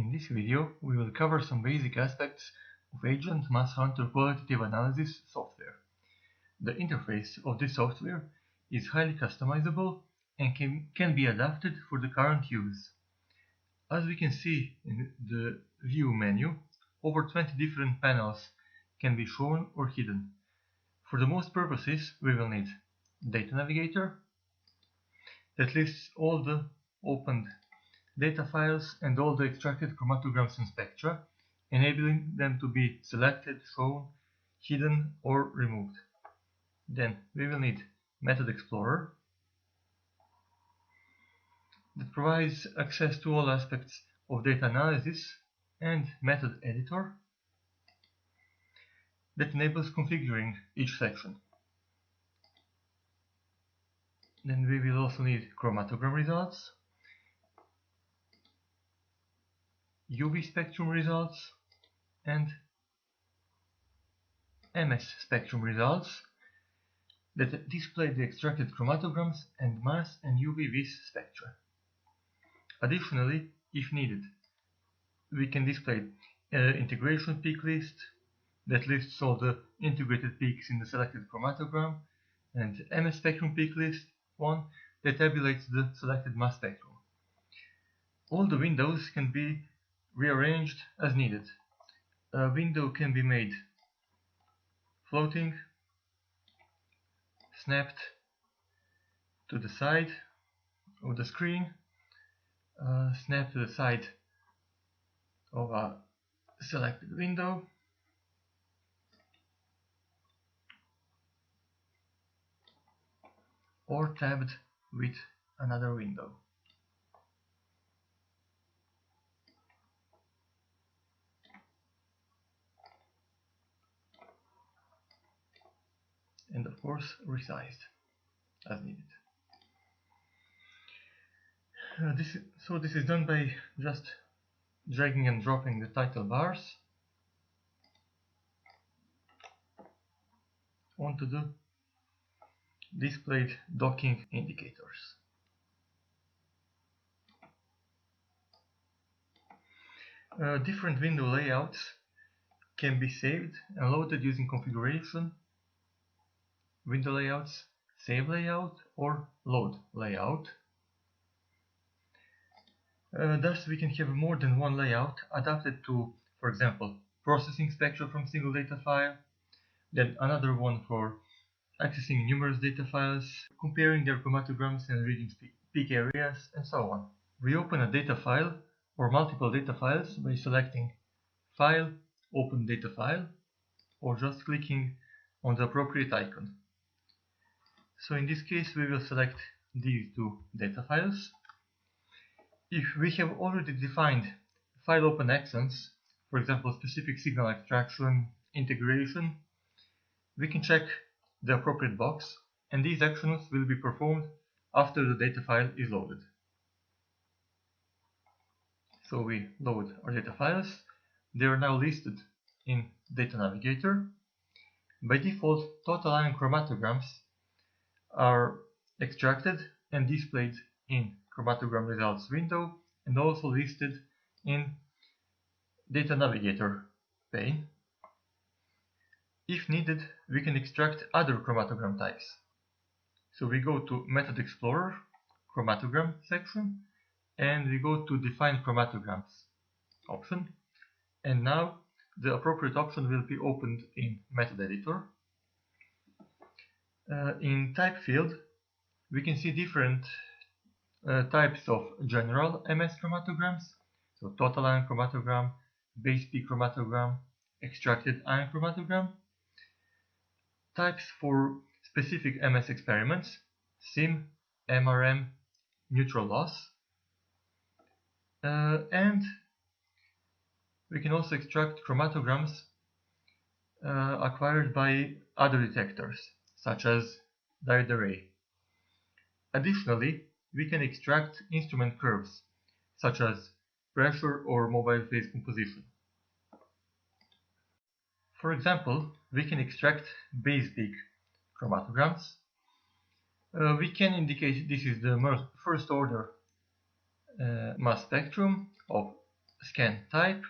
In this video, we will cover some basic aspects of Agent Mass Hunter qualitative analysis software. The interface of this software is highly customizable and can be adapted for the current use. As we can see in the View menu, over 20 different panels can be shown or hidden. For the most purposes, we will need Data Navigator that lists all the opened data files and all the extracted chromatograms and spectra, enabling them to be selected, shown, hidden, or removed. Then we will need Method Explorer that provides access to all aspects of data analysis, and Method Editor that enables configuring each section. Then we will also need Chromatogram results, UV spectrum results, and MS spectrum results that display the extracted chromatograms and mass and Uv-Vis spectra. Additionally, if needed, we can display integration peak list that lists all the integrated peaks in the selected chromatogram, and MS spectrum peak list one that tabulates the selected mass spectrum. All the windows can be rearranged as needed. A window can be made floating, snapped to the side of the screen, snapped to the side of a selected window, or tabbed with another window. And of course resized as needed. This is done by just dragging and dropping the title bars onto the displayed docking indicators. Different window layouts can be saved and loaded using configuration, window layouts, save layout, or load layout. Thus we can have more than one layout adapted to, for example, processing spectra from single data file, then another one for accessing numerous data files, comparing their chromatograms and reading peak areas, and so on. We open a data file or multiple data files by selecting File, Open Data File, or just clicking on the appropriate icon. So in this case we will select these two data files. If we have already defined file open actions, for example specific signal extraction, integration, we can check the appropriate box, and these actions will be performed after the data file is loaded. So we load our data files. They are now listed in Data Navigator. By default, total ion chromatograms are extracted and displayed in Chromatogram Results window and also listed in Data Navigator pane. If needed, we can extract other chromatogram types. So we go to Method Explorer, Chromatogram section, and we go to Define Chromatograms option. And now the appropriate option will be opened in Method Editor. In Type field, we can see different types of general MS chromatograms, so total ion chromatogram, base peak chromatogram, extracted ion chromatogram. Types for specific MS experiments, SIM, MRM, neutral loss, and we can also extract chromatograms acquired by other detectors, such as diode array. Additionally, we can extract instrument curves, such as pressure or mobile phase composition. For example, we can extract base peak chromatograms. We can indicate this is the first order mass spectrum of scan type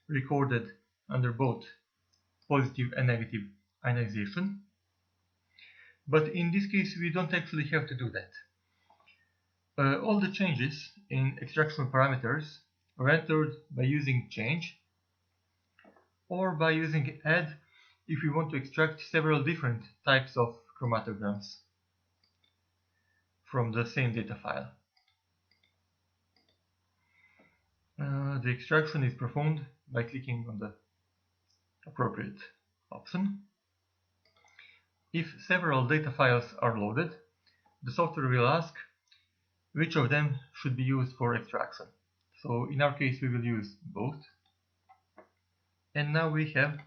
recorded under both positive and negative ionization. But in this case, we don't actually have to do that. All the changes in extraction parameters are entered by using change or by using add if we want to extract several different types of chromatograms from the same data file. The extraction is performed by clicking on the appropriate option. If several data files are loaded, the software will ask which of them should be used for extraction. So in our case we will use both. And now we have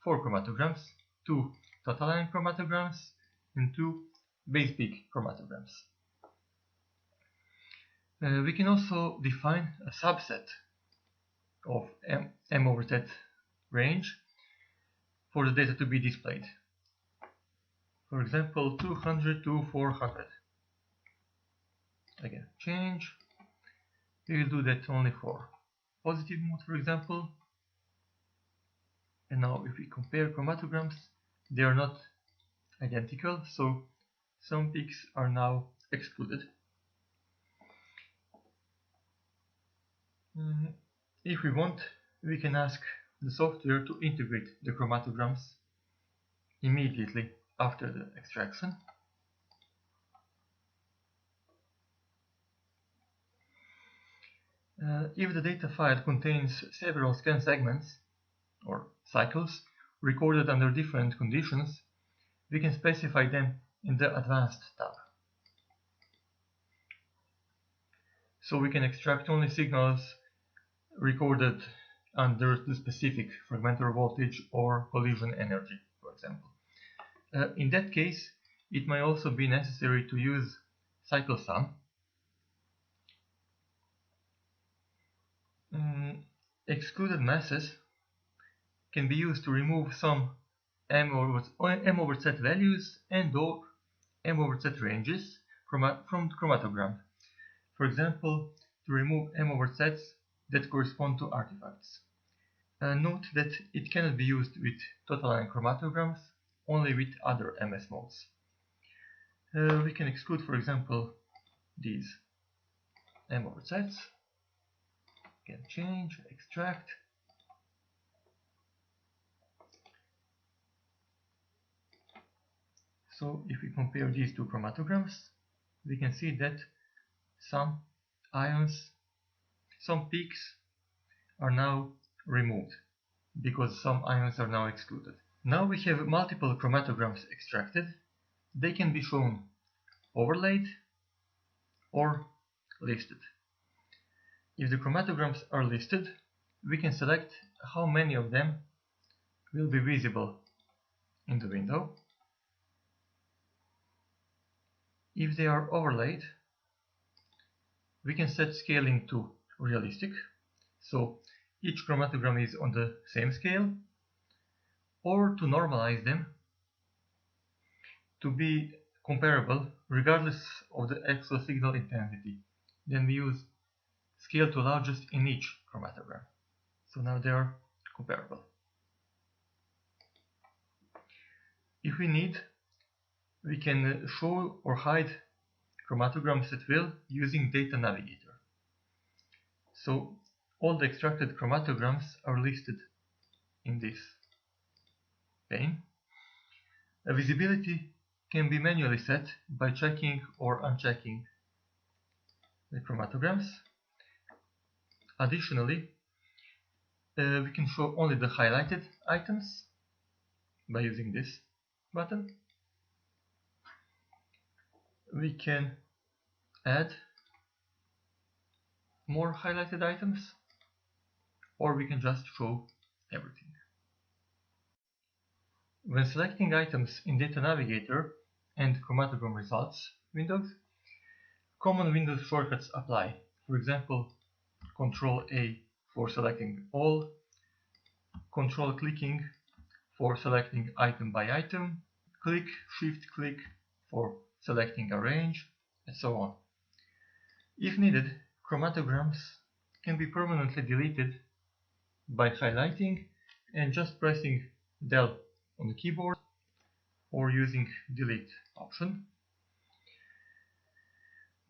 4 chromatograms, 2 total ion chromatograms and 2 base peak chromatograms. We can also define a subset of M over Z range for the data to be displayed. For example, 200 to 400. Again, change. We will do that only for positive mode, for example. And now if we compare chromatograms, they are not identical, so some peaks are now excluded. If we want, we can ask the software to integrate the chromatograms immediately after the extraction. If the data file contains several scan segments or cycles recorded under different conditions, we can specify them in the Advanced tab. So we can extract only signals recorded under the specific fragmentary voltage or collision energy, for example. In that case, it may also be necessary to use cycle sum. Excluded masses can be used to remove some M over Z values and or M over Z ranges from chromatogram. For example, to remove M over Z's that correspond to artifacts. Note that it cannot be used with total ion chromatograms, only with other MS modes. We can exclude, for example, these M over Z's. Can change, extract. So if we compare these two chromatograms, we can see that some ions, some peaks are now removed because some ions are now excluded. Now we have multiple chromatograms extracted. They can be shown overlaid or listed. If the chromatograms are listed, we can select how many of them will be visible in the window. If they are overlaid, we can set scaling to realistic, so each chromatogram is on the same scale, or to normalize them to be comparable regardless of the actual signal intensity. Then we use scale to largest in each chromatogram. So now they are comparable. If we need, we can show or hide chromatograms at will using Data Navigator. So all the extracted chromatograms are listed in this pane. A visibility can be manually set by checking or unchecking the chromatograms. Additionally, we can show only the highlighted items by using this button. We can add more highlighted items, or we can just show everything. When selecting items in Data Navigator and Chromatogram Results windows, common Windows shortcuts apply. For example, Ctrl-A for selecting all, Ctrl-clicking for selecting item by item, click, Shift-click for selecting a range, and so on. If needed, chromatograms can be permanently deleted by highlighting and just pressing del on the keyboard or using delete option.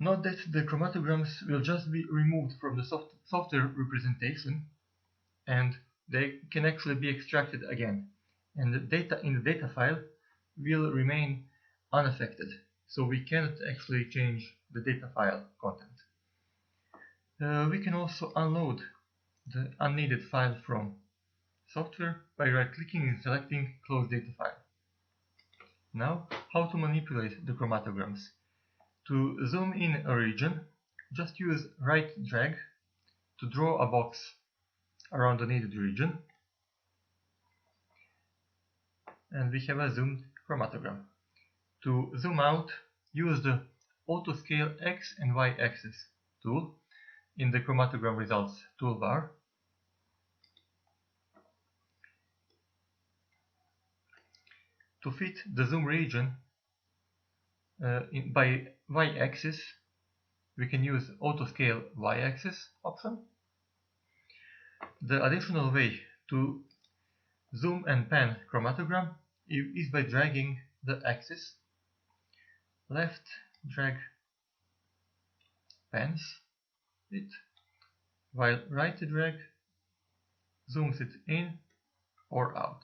Note that the chromatograms will just be removed from the software representation, and they can actually be extracted again, and the data in the data file will remain unaffected, so we cannot actually change the data file content. We can also unload the unneeded file from software by right-clicking and selecting Close Data File. Now, how to manipulate the chromatograms. To zoom in a region, just use right drag to draw a box around the needed region, and we have a zoomed chromatogram. To zoom out, use the Auto Scale X and Y axis tool in the Chromatogram Results toolbar. To fit the zoom region by Y-axis, we can use Auto Scale Y-axis option. The additional way to zoom and pan chromatogram is by dragging the axis. Left drag pans it, while right drag zooms it in or out.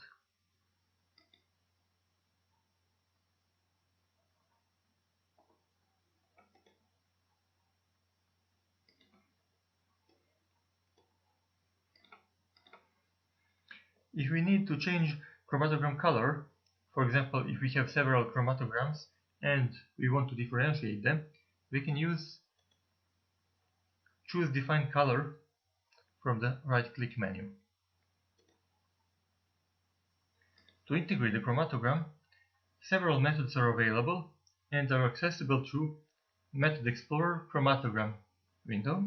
If we need to change chromatogram color, for example, if we have several chromatograms and we want to differentiate them, we can choose Define Color from the right-click menu. To integrate the chromatogram, several methods are available and are accessible through Method Explorer Chromatogram window.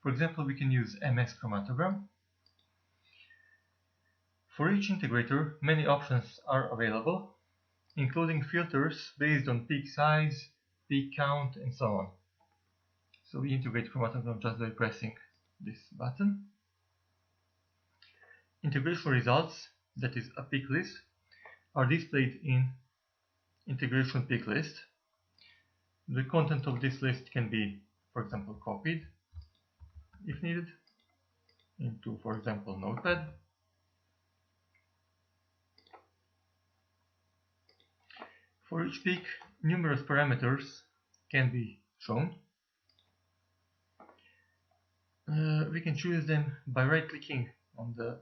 For example, we can use MS Chromatogram. For each integrator, many options are available, including filters based on peak size, peak count, and so on. So we integrate Chromatogram just by pressing this button. Integration results, that is a pick list, are displayed in Integration Pick List. The content of this list can be, for example, copied, if needed, into, for example, Notepad. For each peak, numerous parameters can be shown. We can choose them by right-clicking on the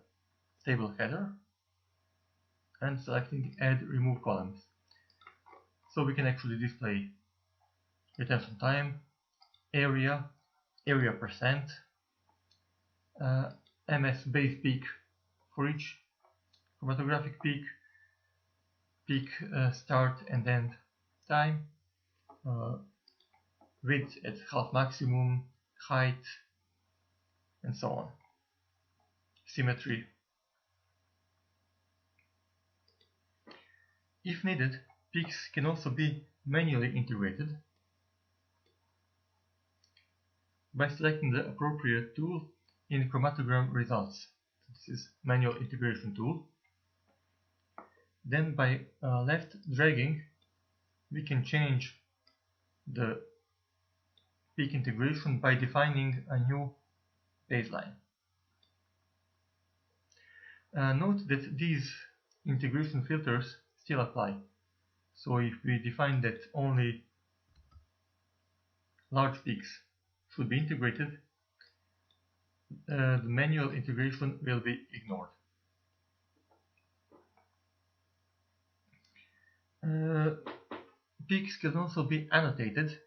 table header and selecting Add Remove Columns. So we can actually display retention time, area percent, MS base peak for each chromatographic peak, start and end time, width at half maximum, height, and so on. Symmetry. If needed, peaks can also be manually integrated by selecting the appropriate tool in Chromatogram Results. This is Manual Integration tool. Then by left dragging, we can change the peak integration by defining a new baseline. Note that these integration filters still apply. So if we define that only large peaks should be integrated, the manual integration will be ignored. Peaks can also be annotated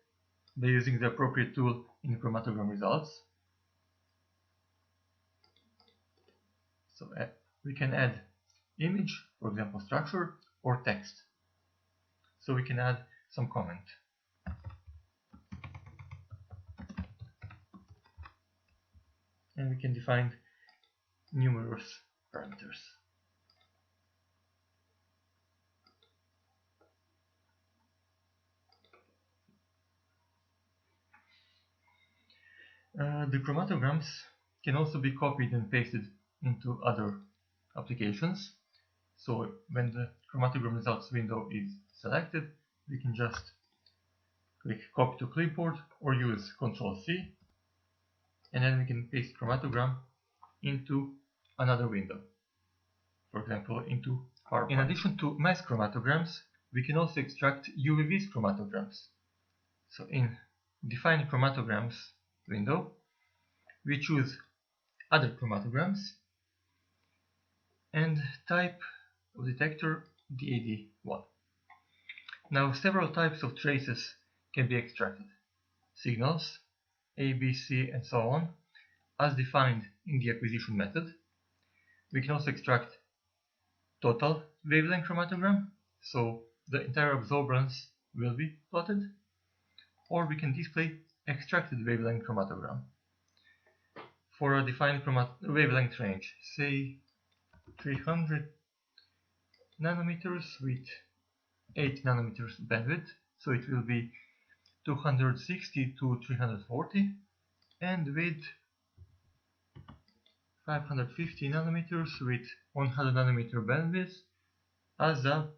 by using the appropriate tool in Chromatogram Results. So we can add image, for example structure, or text. So we can add some comment. And we can define numerous parameters. The chromatograms can also be copied and pasted into other applications. So when the chromatogram results window is selected, we can just click copy to clipboard or use Ctrl+C, and then we can paste chromatogram into another window, for example into PowerPoint. In addition to mass chromatograms, we can also extract Uv-Vis chromatograms. So in Define Chromatograms window, we choose Other Chromatograms and type of detector DAD1. Now several types of traces can be extracted. Signals, A, B, C, and so on, as defined in the acquisition method. We can also extract total wavelength chromatogram, so the entire absorbance will be plotted, or we can display extracted wavelength chromatogram for a defined wavelength range, say 300 nanometers with 8 nanometers bandwidth, so it will be 260 to 340, and with 550 nanometers with 100 nanometer bandwidth as a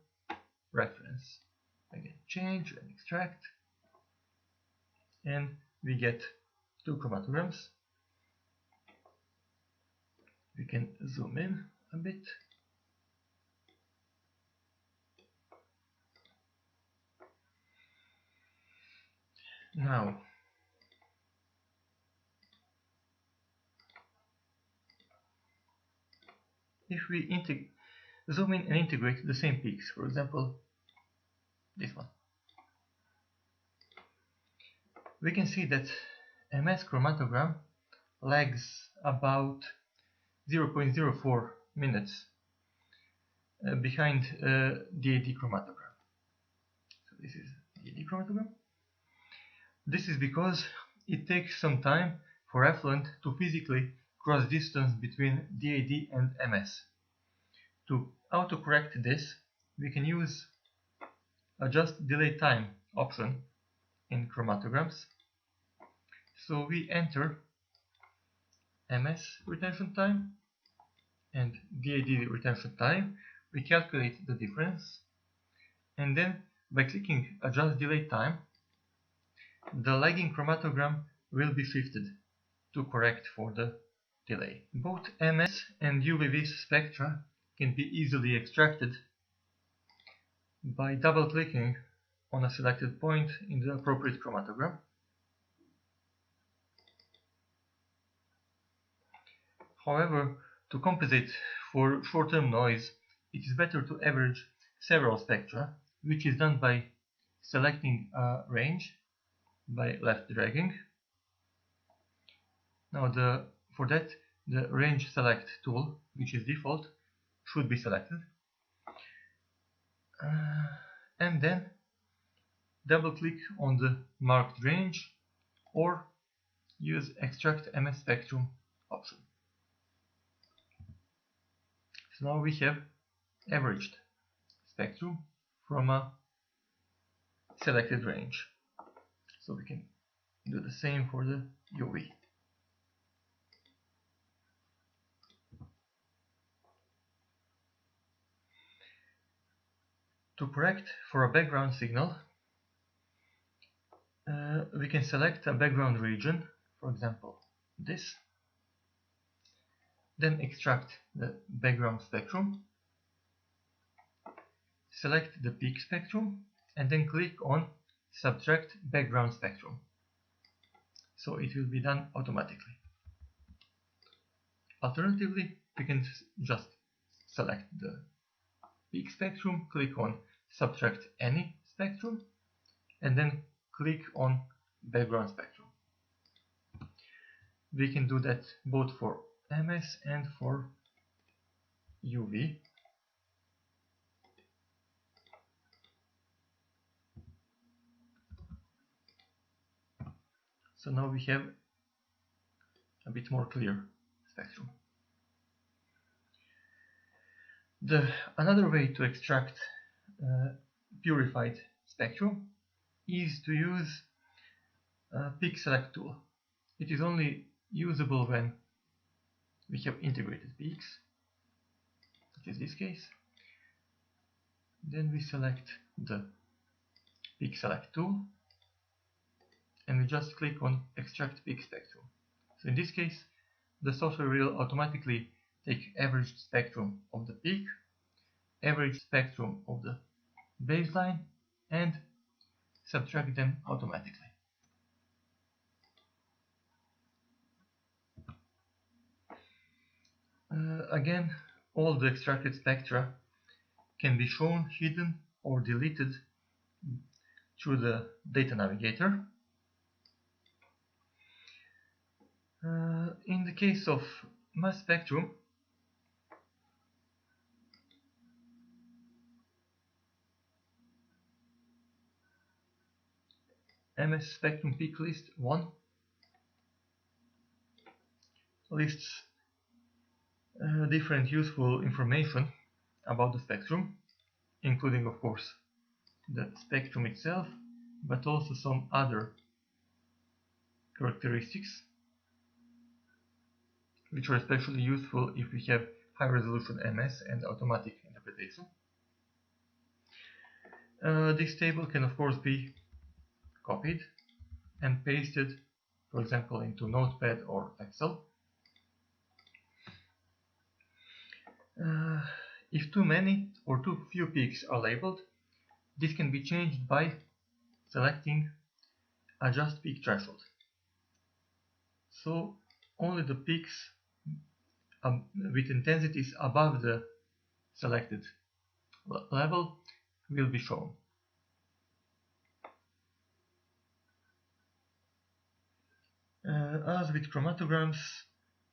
reference. Again, change and extract, and we get two chromatograms. We can zoom in a bit. Now, if we zoom in and integrate the same peaks, for example, this one, we can see that MS chromatogram lags about 0.04 minutes behind DAD chromatogram. So this is DAD chromatogram. This is because it takes some time for effluent to physically cross distance between DAD and MS. To autocorrect this, we can use Adjust Delay Time option in Chromatograms. So we enter MS retention time and DAD retention time. We calculate the difference, and then by clicking Adjust Delay Time, the lagging chromatogram will be shifted to correct for the delay. Both MS and Uv-Vis spectra can be easily extracted by double-clicking on a selected point in the appropriate chromatogram. However, to compensate for short-term noise, it is better to average several spectra, which is done by selecting a range by left dragging. Now for that, the range select tool, which is default, should be selected. And then double click on the marked range or use Extract MS Spectrum option. So now we have averaged spectrum from a selected range. So we can do the same for the UV. To correct for a background signal, we can select a background region, for example this, then extract the background spectrum, select the peak spectrum, and then click on Subtract Background Spectrum. So it will be done automatically. Alternatively, we can just select the peak spectrum, click on Subtract Any Spectrum, and then click on Background Spectrum. We can do that both for MS and for UV. So now we have a bit more clear spectrum. Another way to extract purified spectrum is to use a peak select tool. It is only usable when we have integrated peaks, such as this case. Then we select the peak select tool and we just click on extract peak spectrum. So in this case, the software will automatically take average spectrum of the peak, average spectrum of the baseline, and subtract them automatically. Again, all the extracted spectra can be shown, hidden, or deleted through the data navigator. In the case of mass spectrum, MS Spectrum Peak List 1 lists different useful information about the spectrum, including of course the spectrum itself, but also some other characteristics which are especially useful if we have high resolution MS and automatic interpretation. This table can of course be copied and pasted, for example, into Notepad or Excel. If too many or too few peaks are labeled, this can be changed by selecting Adjust Peak Threshold. So only the peaks with intensities above the selected level will be shown. As with chromatograms,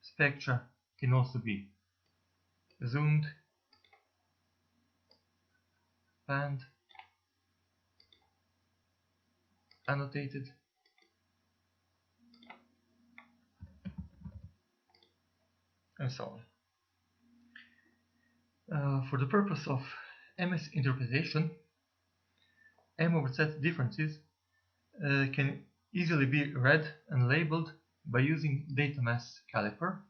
spectra can also be zoomed, panned, annotated, and so on. For the purpose of MS interpretation, M/Z differences can easily be read and labeled by using data mass caliper.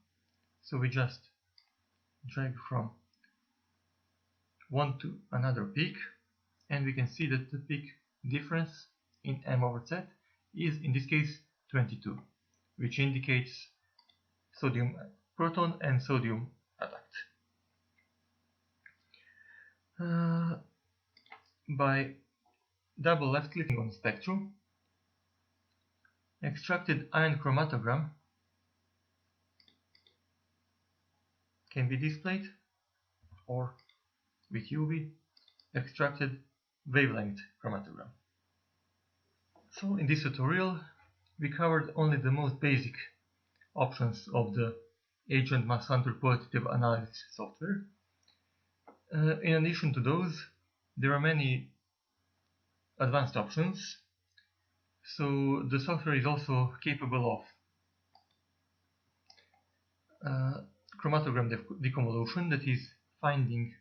So we just drag from one to another peak, and we can see that the peak difference in M/Z is in this case 22, which indicates sodium proton and sodium adduct. By double left clicking on the spectrum, extracted ion chromatogram can be displayed, or with UV, extracted wavelength chromatogram. So in this tutorial we covered only the most basic options of the Agent Mass Hunter qualitative analysis software. In addition to those, there are many advanced options. So the software is also capable of chromatogram deconvolution, that is finding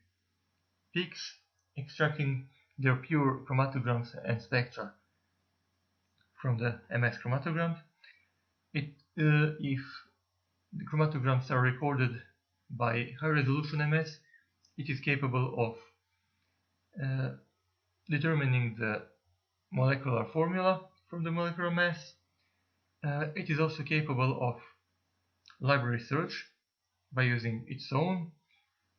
peaks, extracting their pure chromatograms and spectra from the MS chromatogram. If the chromatograms are recorded by high resolution MS, it is capable of determining the molecular formula from the molecular mass. It is also capable of library search by using its own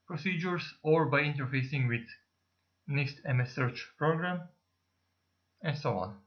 procedures or by interfacing with NIST MS Search program, and so on.